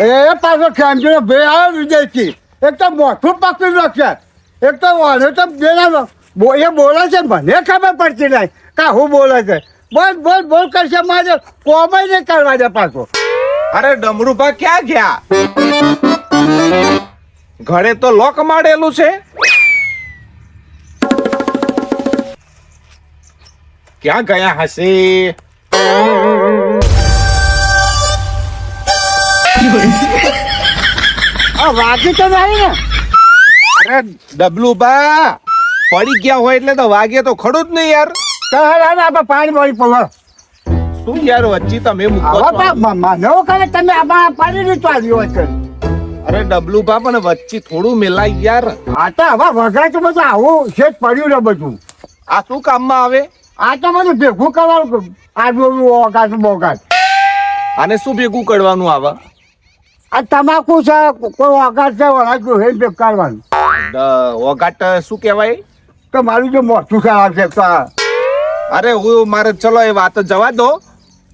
એ પાછો ખેમજીનો ભાઈ આવે વિદેશથી એક તો મોઠું પકડી નાખશે એક તો વાળે તો બેના એ બોલે છે મને ખબર પડતી નહીં કા હું બોલે છે બોલ કરશે મારે કોમય નહીં કરવા દે પાછો. અરે ડમરુભા ક્યાં ગયા? ઘરે તો લોક મારેલું છે. ક્યાં ગયા હશે? વાગી તો નહીં ને? અરે ડબલુભા પડી ગયા હોય એટલે તો વાગે તો ખડું જ નહીં યાર. આપણે પાણી પાણી પવા શું યાર વચ્ચે તમે મૂકો છો? મને કરે તમે આમાં પાણી નહીં ચાલ્યો છે. અરે ડબલુભા પણ વચ્ચે થોડું મેલાય યાર. આ તો હવે વગર તો બધું આવું છે જ પડ્યું ને બધું. આ શું કામમાં આવે? આ તો બધું ભેગું કરવાનું આજુ ઓગાટ બોગાટ. આને શું ભેગું કરવાનું આવે? આ તમાકુ છે કોઈ ઓગાટ છે વળાતું હે ભેગ કરવાનું. ઓગાટ શું કહેવાય? તો મારું જો મોટું ખરાબ છે તો અરે હું મારે ચલો એ વાત જવા દો.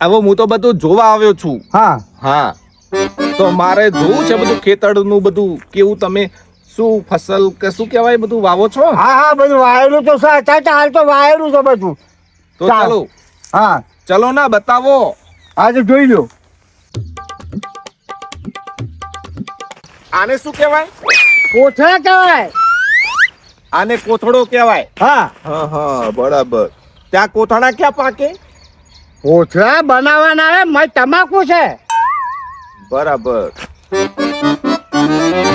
હવે હું તો બધું જોવા આવ્યો છું. હા હા તો મારે જોવું છે બધું ખેતરનું બધું કેવું તમે શું ફસલ કે શું કહેવાય બધું વાવો છો? હા બધું વાયરું તો છે અત્યારે હાલ તો વાયરું છે બધું. તો ચાલો હા ચલો ના બતાવો. આજે જોઈ લો. આને શું કહેવાય? કોથળા કહેવાય. આને કોથળો કહેવાય. હા હા બરાબર. ત્યાં કોથળા ક્યાં પાકે? કોથળા બનાવવાના હે મય તમાકુ છે. બરાબર.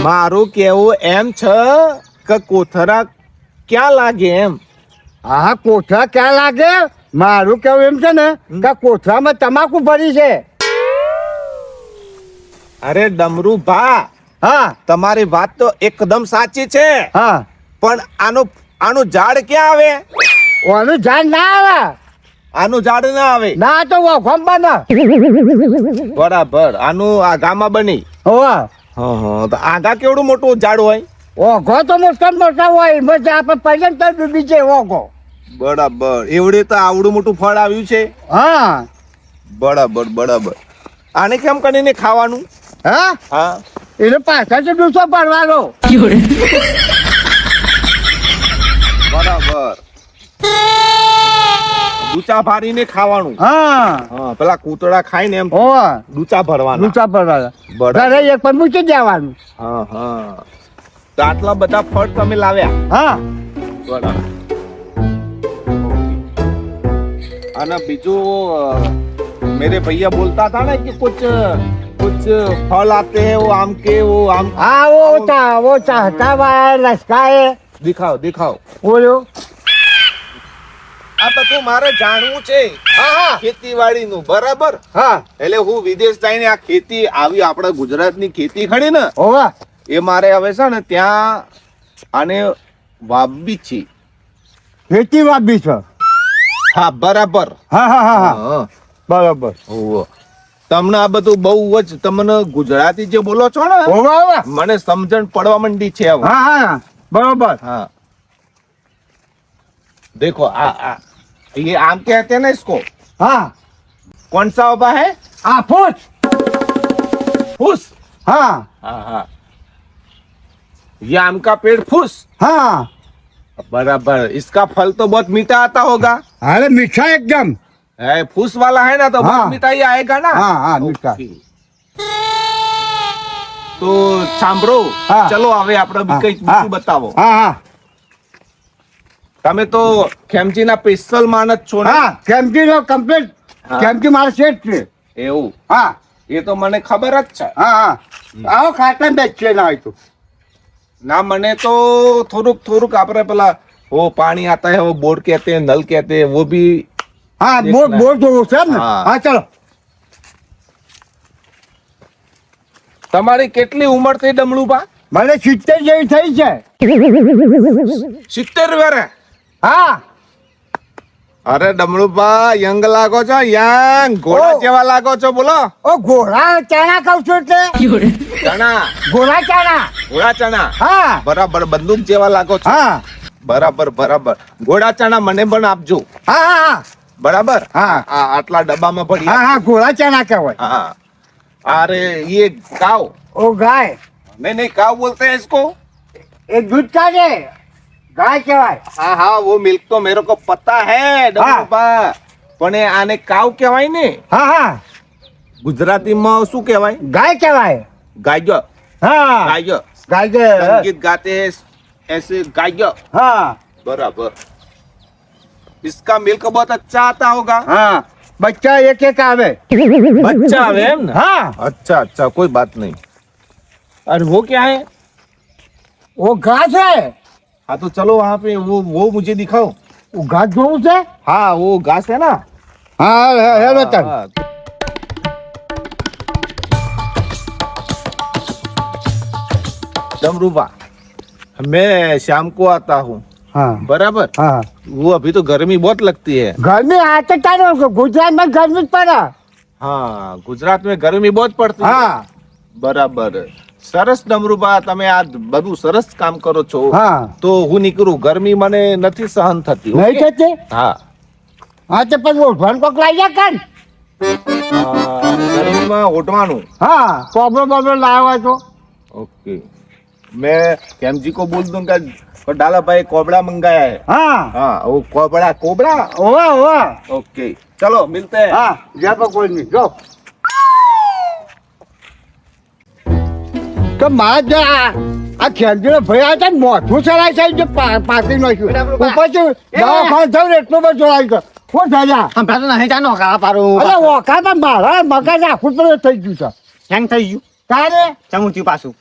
મારું કેવું એમ છે કે કોથળા ક્યાં લાગે એમ. હા કોથળા ક્યાં લાગે મારું કેવું એમ છે ને કે કોથળામાં તમાકુ ભરી છે. અરે ડમરુ ભા હા તમારી વાત તો એકદમ સાચી છે હા પણ આનું ઝાડ ક્યાં આવે? ઓનું ઝાડ ના આવે. આનું ઝાડ ના આવે. ના તો વખમ બને. બરાબર. આનું આગામાં બની. હોવા તો આગા કેવડું મોટું ઝાડ હોય? ઓઘો તો મોટા મોટા હોય મજા આપણે પહેલા તો ડૂબી છે ઓઘો. બરાબર. એવડે તો આવડું મોટું ફળ આવ્યું છે. હા બરાબર બરાબર. આને કેમ કરીને ખાવાનું? હા હા એને પાછળથી ડૂસો પડવાનો. બરાબર. ડૂચા ભારીને ખાવાનું. હા હા પેલા કૂતરા ખાઈને એમ હોવા ડૂચા ભરવાના. ડૂસા પડવાના. બરાબર. ઘરે એક પર મૂકી જવાનું. હા હા. તો આટલા બધા ફળ તમે લાવ્યા? હા બરાબર. અને બીજું मेरे भैया बोलता था ना कि कुछ फल आते हैं वो आम के वो आम. हाँ वो चाहता हुआ है लश्का है. दिखाओ दिखाओ. બોલો. આ બધું મારે જાણવું છે. હા ખેતીવાડીનું. બરાબર. હા એટલે હું વિદેશ જઈને આ ખેતી આવી આપણા ગુજરાતની ખેતી ખડી ને હોવા એ મારે હવે છે ને ત્યાં આને વાવવી છે. ખેતી વાપી છે. હા બરાબર. હા હા હા હા હા બરાબર. ઓહો. તમને આ બધું બહુ જ તમને ગુજરાતી જે બોલો છો ને હોવા હોવા મને સમજણ પડવા માંડી છે હવે. હા હા બરાબર. हाँ देखो ये आम कहते हैं ना इसको. हाँ कौन सा होता है? आफूस. फूस. हाँ हाँ हाँ. ये आम का पेड़ फूस. हाँ बराबर. इसका फल तो बहुत मीठा आता होगा. अरे मीठा एकदम. है फूस वाला है ना तो बहुत हाँ. मीठा ही आएगा ना. हाँ हाँ मीठा. ओके. तो સાંભળો હા. ચલો હવે આપણે હા. કઈક બીજું બતાવો. हाँ हाँ તમે તો ખેમચીના સ્પેશિયલ માણસ છો ને. हाँ કેમકી નો કમ્પ્લીટ હા. કેમકી મારા સેટ છે. એવું हाँ એ તો મને ખબર જ છે. हाँ हाँ आओ खाते बेचे ना हो तो. ना मने तो थोड़ुक आपरे पेला वो पानी आता है वो बोर कहते हैं नल कहते हैं वो भी. हाँ देखना है. बोल दो सर ना. हाँ. हाँ चलो. તમારી કેટલી ઉંમર થઈ ડમલુબા? મને 70 જેવી થઈ છે. 70 વર્ષ? હા અરે ડમલુબા યંગ લાગો છો. યંગ ઘોડા ઓ. જેવા લાગો છો. બોલો. ઓ ઘોડા ચાણા કહું છું એટલે ચણા. ઘોડા ચાણા. ઘોડા ચણા. હા બરાબર. બંદૂક જેવા લાગો છો. હા બરાબર બરાબર. ઘોડા ચણા મને પણ આપજો. હા હા બરાબર. હા. આટલા ડબ્બામાં ભરી હા હા ઘોડા ચાણા કહેવાય. હા अरे ये काव ओ गाय नहीं काव बोलते हैं इसको। एक दूध का दे गाय कहेवाय हाँ हाँ वो मिल्क तो मेरे को पता है डमरूबा, पण એ આને કાવ કહેવાય ને? હા હા ગુજરાતીમાં શું કહેવાય? गाय कहेवाय ગાય हाँ ગાય गाय के संगीत गाते हैं ऐसे गाय। हाँ बराबर। इसका मिल्क बहुत अच्छा आता होगा। हाँ बच्चा एक एक आवे बच्चा है ना? हाँ अच्छा अच्छा कोई बात नहीं। और वो क्या है? वो घास है हाँ तो चलो वहाँ पे वो मुझे दिखाओ। वो घास जोऊ से हाँ वो घास है ना। हाँ हेलो तन हाँ। डमरूबा मैं शाम को आता हूँ हाँ बराबर। हाँ वो अभी तो गर्मी बहुत लगती है। गर्मी आते तारो गुजरात में गर्मी पड़ा हाँ गुजरात में गर्मी बहुत पड़ती है। हाँ બરાબર સરસ ડમરૂબા તમે આ બધું સરસ કામ કરો છો। हाँ તો હું નીકળું, ગરમી મને નથી સહન થતી। नहीं ઓકે? कहते હા हाँ तो पर वो भन को लाइया कर ગરમીમાં ઓઢવાનું। हाँ प्रॉब्लम लाया हुआ तो ओके मैं केमजी को बोल दूंगा डाला भाई कोबड़ा मंगाया है। हाँ हाँ वो कोबड़ा कोबड़ा। ओवा ओवा ओके चलो मिलते हैं। हाँ जा पर कोई नहीं जो તો માં જે આ ખેલજીનો ભાઈ આ છે મોઠું ચલાય છે જે પાટી નાખ્યું ઉપરથી દવાખાને થયું એટલું બધું ચલાય છે શું થયા હમણાં તો નહીં જાણો કા પારું અરે ઓકામાં મારા મગજ આખું પર થઈ ગયું છે હેંગ થઈ ગયું તારે ચમું થયું પાછું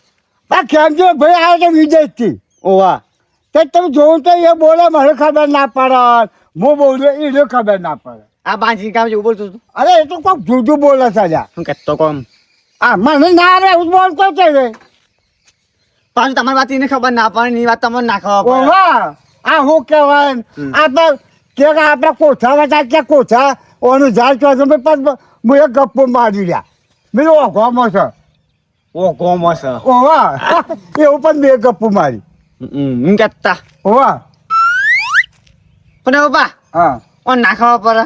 આ ખેલજીનો ભાઈ આવ્યો છે વિદેશથી ઓવા તે તમે જોવું તો એ બોલે મને ખબર ના પડે હું બોલું એને ખબર ના પડે આ બાંજી કામ જેવું બોલતું હતું અરે એ તો કોઈક જુદું બોલે છે લ્યા. હું કહેતો કોમ આ મને ના આવે એવું બોલતો છે રે પાછું તમારી વાત એને ખબર ના પડે ની વાત તમને ના ખબર પડે ઓવા આ શું કહેવાય આપણે કે આપણા કોઠા હતા કે કોઠા ઓનું ઝાડ ચોથું પણ હું એક ગપ્પો મારી રહ્યા મેં ઓઘોમો છે ઓ કોમ હશે ઓવા એવું પણ મેં ગપ્પો મારી હું કહેતા ઓવા પણ હવે બા હા ઓ ના ખબર પડે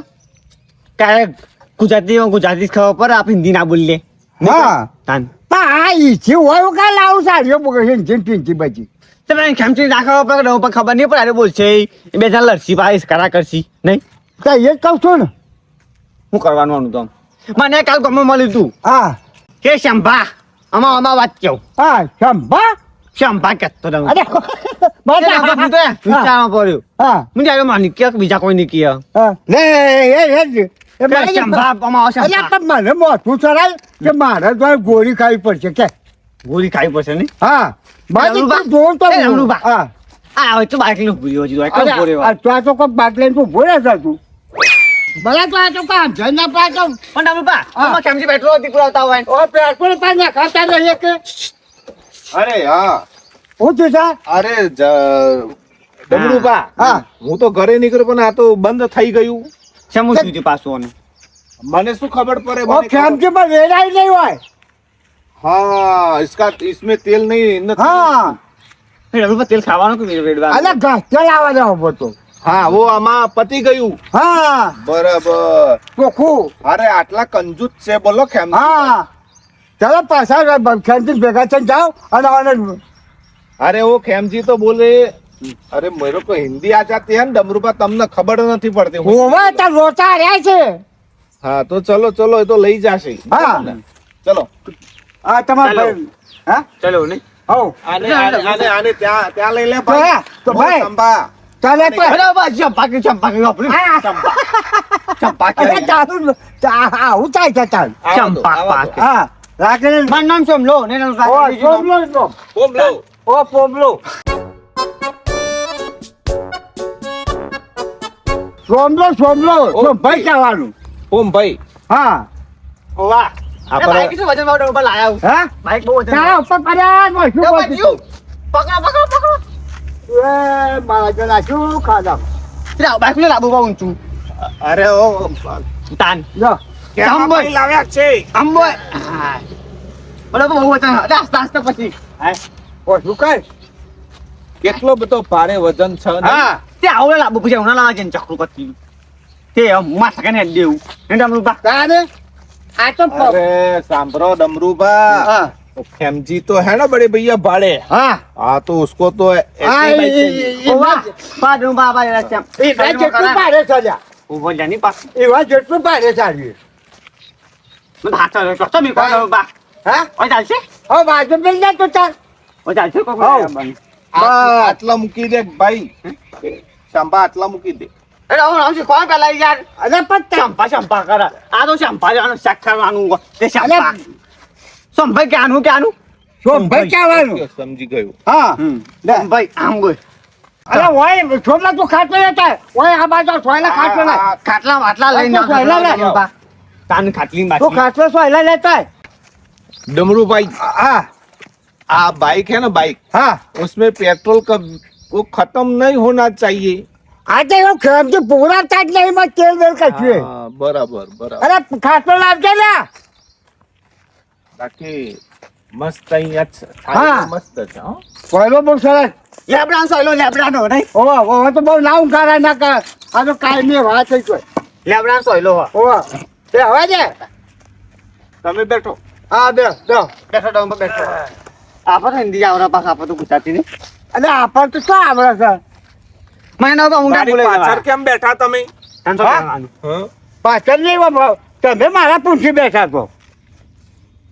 ક્યારેક ગુજરાતી જ ખબર પડે આપણે હિન્દી ના બોલીએ હા તાન પણ આ ઈચ્છી હોય કા લાવું સાડીઓ બોલે હિંચી પીંચી બચી તમે ખેમચી ના ખબર પડે પણ ખબર નહીં પડે અરે બોલશે એ બે જણ લડસી પાડીશ કરા કરશી નહીં તો એ જ કહું છું ને શું કરવાનું આનું તો મને કાલ ગમે મળ્યું તું હા કે શંભા અમાર વાત કેવું હા શંભા શંભા કહેતો રહું અરે હું તો વિચારવા પડ્યું હા હું જ્યારે માની કે બીજા કોઈ નહીં કહે હા લે એ મારે શંભા અમાર અરે શંભા પણ મને મોઢું ચડાય કે મારે તો ગોળી ખાવી પડશે કે ગોળી ખાવી પડશે નહીં હા બાકી રમણુબા. તું જોઉં તો એ રમણુબા. હા આ હવે તો બાઇક લઈને ભૂલ્યો છું અરે આ તો આ તો કોઈ બાટ લઈને તું ભોળે છે તું ભલા તો આ તો કામ છે ના પાછો પણ તમે બા હા. અમાર ખેમચી પેટ્રોલ હતી પુરાવતા હોય ઓ પેટ્રોલ પાણી ના ખાતા રહીએ કે અરે હા હું થયું છે અરે ડમરૂબા હા. હું તો ઘરે નીકળ્યો પણ આ તો બંધ થઈ ગયું। શેમું થયું હતું પાછું આનું? મને શું ખબર પડે? ઓ મને ખબર- ખેમચી પર વેરાય નહીં હોય हाँ इसका इसमें तेल नहीं न- હા રવિ પર તેલ ખાવાનું કે વેડવાનું? અલે ઘાસ ચલાવવા જાવ બધો हाँ वो આમાં પતી ગયું। હા બરાબર। ચોખ્ખું અરે આટલા કંજૂસ છે બોલો કેમ? હા ચાલો પાછા ખેમચી ભેગા થઈને જાઓ અને अरे वो खेमजी तो बोले अरे मेरे को हिंदी आ जाती है ना डमरूबा, તમને ખબર નથી પડતી। હોવા તો રોતા રહ્યા છે हाँ तो चलो चलो ये तो લઈ જાશે। હા. ચલો હા તમારા ચાલો. ભાઈ હા ચલો નહીં હો આને ત્યાં લઈ લે તો હા, તો ભાઈ. સંભા ચાલે તો અરે બા ચંપા કે વાપરી હા. ચંપા કે અરે ચાલુ આવું થાય છે ચાલ ચંપા પાક હા રાખીને મારું નામ સોમલો ને એનું ઓ બીજું નામ. પોમલો ઓમ લો ઓ પોમલો સોમલો તો ભાઈ કહેવાનું ઓમ ભાઈ હા વાહ આ એ પર- બાઈક શું વજન વાળો ઉપર લાયા હા બાઈક બહુ વજન ચાલો ઉપર પડ્યા શું એ બોલતી બાજુ. પકડો એ મારા જણા શું ખાધા લા બાઈક ને લાબુ બહુ ઊંચું અરે ઓ તાન જો કેમ ભાઈ લાવ્યા છે? આમ બોય ઓલો બહુ વજન આસ્તે આસ્તે પછી ઓ શું કર કેટલો બધો ભારે વજન છે ને? હા તે આવડે લાબુ પછી ઉના લાવા છે ચક્કુ પતી તે માથા કને દેવું એને તમે બા તારે આ તો अरे सांभरो डमरूबा हाँ खेमजी तो है ना बड़े भैया भाड़े हाँ हाँ तो उसको तो ऐसे हाँ बाइक चाहिए। ઓવા પાડું બાબા એલા શ્યામ એવા જેટલું ભાડે ચાલ્યા ઉભો જાની પાસ એવા જેટલું ભાડે ચાલ્યું મને હાથ તો તો મી કોણ બા હા ઓય ચાલશે હવે બાજુ મિલ જાય તો ચાલ ઓય ચાલશે કોક હઉ. આટલા મૂકી દે ભાઈ શાંબા આટલા મૂકી દે અરે હું આવશે કોણ પેલા યાર અરે પણ શંપા કરે આ તો શંપા જવાનું શાક ખાવાનું તે શંપા અરે. સંભાઈ ક્યાંનું શોભાઈ કહેવાનું સમજી ગયું હા સંભાઈ આમ ગઈ અરે ઓય છોકરા તું ખાતો હતા ઓય આ બાજુ સોયલા ખાતો ના ખાટલા માટલા લઈને તો પહેલા લે. તાન ખાટલી તું બાકી ખાતો સોયલા લેતા डमरू भाई હા आ बाइक है ना बाइक હા उसमें पेट्रोल का वो खत्म नहीं होना चाहिए આજે હું ખેમથી પૂરા તાજ નહીં માં તેલ વેલ કશું हाँ, बराबर बराबर અરે ખાતો લાવજે લે बाकी मस्त ही अच्छा हाँ. मस्त अच्छा हाँ? સોયલો બહુ સરસ લેબડાનો સોયલો લેબડાનો નહીં ઓવા ઓવા તો બહુ ના ઊંઘારા ના કર આ તો કાયમી વાત થઈ ગઈ લેબડાનો સોયલો હો ઓવા એ હવે દે તમે બેઠો હા બે બેઠો ડોમ પર બેઠો આપણ હિન્દી આવરા પાસ આપો તો ગુજરાતી ને અને આપણ તો શું આવડે છે મને તો ઊંઘા મારી બોલે પાછળ કેમ બેઠા તમે હા? हाँ? પાછળ નહીં વા- તમે મારા પૂંછી બેઠા છો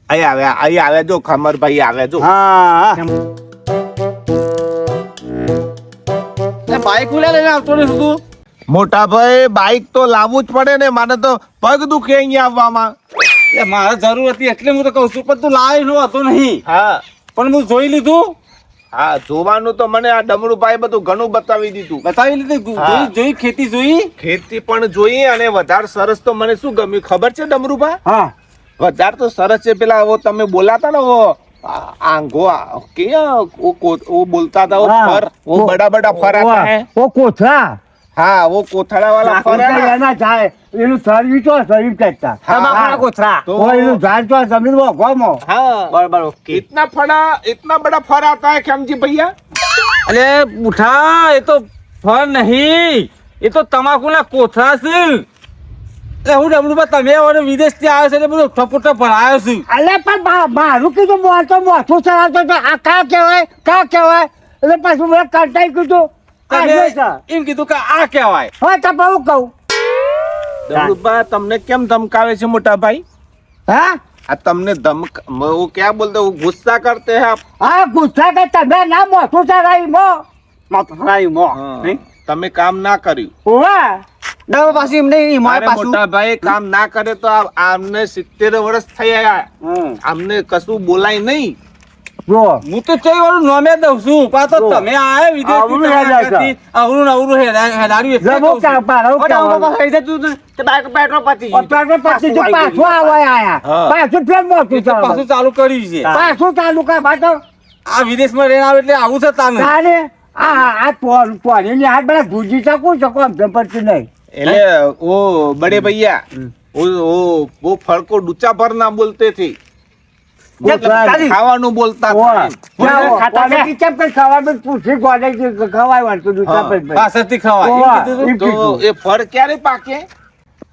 અહીં આવે જો ખમર ભાઈ આવે જો હા બાઈક ઉલે લઈને આવતો ને તું મોટા ભાઈ બાઇક તો લાવવું જ પડે ને મને તો પગ દુખે અહીંયા આવવામાં એ મારે જરૂર હતી એટલે હું તો કહું છું પણ તું લાવી નો હતો નહીં હા પણ હું જોઈ લીધું હા જોવાનું તો મને આ ડમરુભાઈ બધું ઘણું બતાવી દીધું બતાવી લીધું હા. જોઈ ખેતી જોઈ ખેતી પણ જોઈ અને વધારે સરસ તો મને શું ગમ્યું ખબર છે ડમરુભા હા વધારે તો સરસ છે પેલા वो તમે બોલાતા ને वो आंगो वो बोलता था वो हाँ, फर वो वो- बड़ा बड़ा फर आता है ઓ કોથળા हाँ वो कोथड़ा वाला फर है ना એના જાય એનું સર્વિસ તો સર્વિસ કરતા તમાકુના કોથળા तो ઓ એનું ઝાડ તો જમીન માં ગોમો हाँ બરાબર ઓકે इतना बड़ा फर आता है खेमजी भैया અરે બુઠા એ તો ફળ નહીં એ તો તમાકુના કોથળા છે એટલે હું ડબલું તમે હવે વિદેશ થી આવ્યો છે એટલે બધું ઠપોઠપ ભરાયો છું અલે પણ મારું કીધું મોટો મોટું ચલાવતો તો આ કા કહેવાય એટલે પાછું મેં કંટાઈ કીધું આ તમે જે છે. એમ કીધું કે આ કહેવાય હા તો બહુ કહું डमरुभा તમને કેમ ધમકાવે છે મોટા ભાઈ હા આ તમને वो क्या बोलते वो गुस्सा करते हैं आप આ ગુસ્સા કે તમે ના મોટું ચલાવી મો માથું ફરાયું મો हाँ, નહીં તમે કામ ના કર્યું ઓવા ડબલ પાછું એમ નહીં મોય અરે પાછું મોટા ભાઈ કામ ના કરે તો આમને 70 વર્ષ થયા આમને કશું બોલાય નહીં જો હું તો ચઈ વાળું નોમે દઉં છું પાછો જો. તમે આયા વિદેશ આવડું હેરાન છે. આવડું નવરું હેરાડ્યું એટલે જમો કહું છું. પાડો ઓય, ડબલ પાછું થઈ જતું હતું તે બાઈક પેટ્રોલ પતી ગયું. પેટ્રોલ પછી જો પાછું આવે આયા હા. પાછું ફેર મોટું પાછું ચલાવે ચાલુ કર્યું છે પાછું ચાલુ કર બાતો આ વિદેશમાં રહીને આવે એટલે આવું છે તાને તારે આ પોરીની હાથ બધા ભૂજી શકું શકો એમ પડતી નહીં એટલે वो बड़े भैया वो फल को डूचा भर ना बोलते थे वो खाली- ખાવાનું બોલતા ઓવા. હતા ત્યાં ખાતા ઓવા. ને? કેમ કઈ ખાવાનું પૂછી ગોળે છે, ખવાય વાળતું દૂધ હા. આપે જ ભાઈ. પાછળથી ખવાય ઓવા. એમ કીધું તું? તો એ ફળ ક્યારે પાકે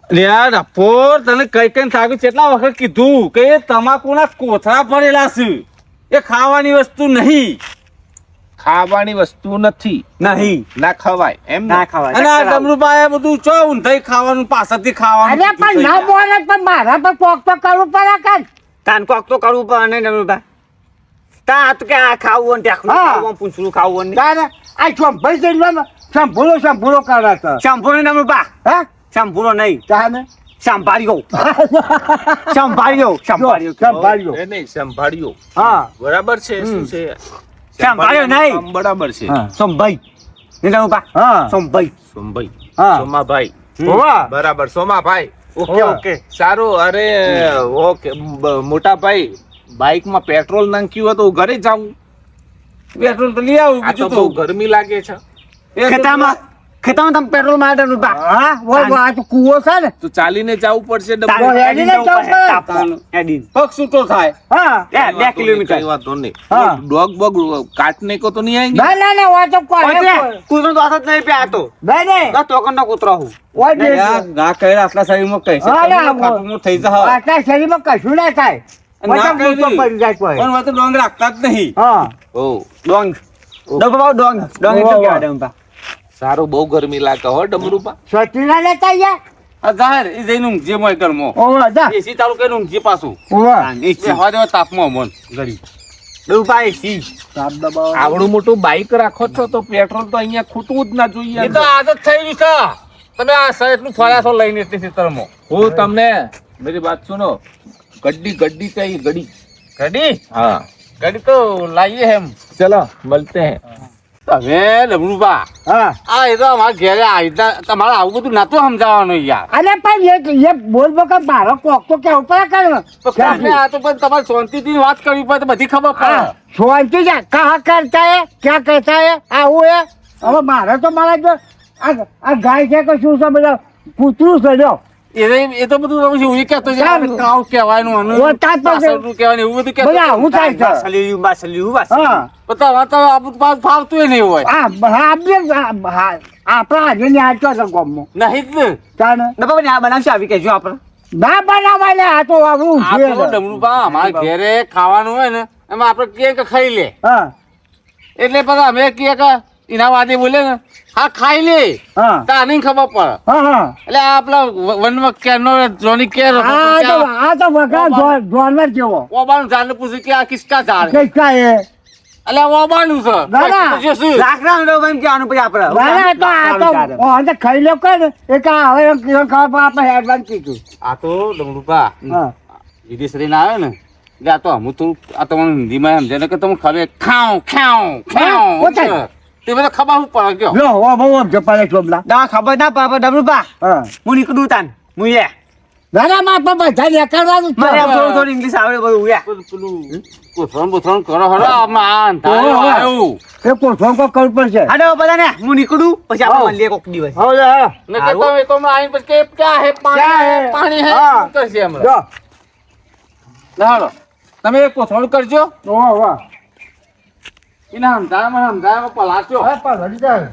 લે આ રફોર તને કઈ કઈ થાક્યું કેટલા વખત કીધું કે એ તમાકુના કોથળા ભરેલા છે એ ખાવાની વસ્તુ નહીં ખાવાની વસ્તુ નથી નહીં ના ખવાય એમ ને? અને આ ડમરુભાઈ બધું ચો ઊંધાઈ ખાવાનું પાછળથી ખાવાનું અરે પણ ના બોલે પણ મારા પર કોક તો કરવું પડે કાંઈ. તાન કોક તો કરવું પડે નહીં ડમરુભાઈ તા તો કે આ ખાવું ને હા. ખાવું પૂછડું ખાવું ને તારે આ શંભાઈ જઈને સંભૂલો કરે છે શંભુ ને ડમરુભા હા શંભુનો નહીં તાને સંભાળ્યો સંભાળ્યો સંભાળ્યો સંભાળ્યો એ નહીં સંભાળ્યો હા બરાબર છે શું છે સંભાળ્યો નહીં. કામ બરાબર છે હા. સંભાઈ ને ડમરુભા હા સંભાઈ સોમભાઈ હા. સોમાભાઈ હોવા. બરાબર સોમાભાઈ ઓકે હા. ઓકે સારું અરે ઓકે મોટા ભાઈ બાઇક માં પેટ્રોલ નાખ્યું હતું ઘરે જાવું પેટ્રોલ તો લઈ આવું આ તો બીજું બહુ તો ગરમી લાગે છે ખેતામાં ખેતરમાં તમે પેટ્રોલ મારે રૂપા હા ઓય આ તો કૂવો છે ને તો ચાલીને જવું પડશે તો ડબલું. હેડીને જવું પડે. એડીન પગ છૂટો થાય હા 2 કિલોમીટર કઈ વાંધો નહીં. હા. ડોગ બોગ કાટને કો તો નહીં આएंगे. ના ના ના ઓય તો કોઈ કૂતરો તો હાથ જ નહીં પે આતો નહીં નહીં તો તોકનનો કૂતરો હું ઓય દે ના કહે આટલા શરીરમાં કહે છે હા, ના, ખાટું થઈ જાય આટલા શરીરમાં કશું ના થાય ના પછી કહી ઊંચો પડી જાય કોઈ. પણ હવે તો ડોંગ રાખતા જ નહીં હા ઓ ડોંગ ડોંગ બાબા ડોંગ ડોંગ ઓહો, એટલે ઓહો. કહેવાય ડોંગ પા સારું બહુ ગરમી લાગે હો ડમરુપા. સચીના લેતા ગયા આ જાહેર એ જઈને ઊંઘજે મોય ઘરમાં ઓવા જા એસી ચાલુ કરીને ઊંઘજે પાછું ઓવા બેહવા દેવા તાપમાં મન ઘડી રૂપા એસી તાપ દબાવો આવડું મોટું બાઇક રાખો છો તો પેટ્રોલ તો અહીંયા ખૂટવું જ ના જોઈએ. એ તો આદત થઈ ગઈ છે તમે આ સાઈડનું ફર્યા છો લઈને એટલે ખેતરમાં હું તમને मेरी बात सुनो. गड्डी गड्डी चाहिए गड्डी. ઘડી हाँ ઘડી તો લાવીએ એમ चलो मिलते हैं. તમે ડબલુબા હા આ એ તો અમારા ઘેરે આવી તમારે આવું બધું નતું સમજાવવાનું યાર અરે પણ એ બોલ બકા મારો કોક તો કેવું પડે તો કાંઈ આ તો પણ તમારે શાંતિથી વાત કરવી પડે તો બધી ખબર પડે શાંતિ છે કહા કરતા હે ક્યાં કરતા હે આવું હે હવે મારે તો મારા જો આ ગાય છે કે શું છે બધા કૂતરું છે જો એ તો બધું પછી હું કહેતો છે ચાલ. કાવ કહેવાનું ઓ, તાત પાસે. પાછળનું કહેવાનું એવું બધું કહેતો બધા આવું થાય છે સલ્યું બાસલ્યું બસ હા પણ તમારે તો આ બધું પાછું ફાવતું નહીં હોય આપણા આજે ને આચો છે ગામમાં નહીં જ ને તાને ડબ્બા ને આ બનાવશે આવી કહેજો આપણે ના બનાવાય લે આ તો આવું આ છે તો ડમરુબા અમારા ઘેરે ખાવાનું હોય ને એમાં આપણે કે ખાઈ લે હા એટલે પછી અમે કે એના વાદે બોલે ને હા ખાઈ લે હા તાને ખબર પડે હા હા એટલે આ આપલા વનમાં કેરનો જોની કેર આ તો વગર જોનવર જેવો ઓબાનું ઝાડને પૂછ્યું કે આ કિસકા ઝાડ છે? કઈ કાય એટલે ઓબાનું છે ના, ના. પૂછ્યું શું? રાખના ડબ્બા એમ કહેવાનું પછી આપણે ના તો આ તો ઓને ખાઈ લો કે ને એ કા હવે કિલો ખાવા આપણે હેડવાન કીધું આ તો ડમરુપા હા વિદેશ રહીને આવે ને એટલે આ તો અમુક થોડું આ તમને હિન્દીમાં સમજે ને કે તમે ખબર ખાઉં ખાઉં ખાઉં પોતાય. તે બધા ખબર શું પડે કયો લો ઓ બહુ જપાલે ચોબલા દા ખબર ના પડે ડબલુપા હા હું નીકળું તાન હું એ ના માં પણ બધા નીકળવાનું જ મને છે. આમ થોડું થોડું ઇંગ્લિશ આવડે બધું એ પેલું કોથરણ બોથરણ કરો હરો આમાં આ અંધારું ઓહો. આવ્યું. એ કોઠો કો કરવું પડશે હાડો બધા ને હું નીકળું પછી આપણે હા. મળીએ કોક દિવસ હવે હા ને કે તમે તો હમણાં આવીને પછી કે ક્યાં હે ક્યાં હે? પાણી હે હા. શું કરશે હમણાં? જો ના હાલો. તમે એક કોથળું કરજો ઓ વાહ એના સમજાવવામાં પલાટ્યો હા પણ હજી જાય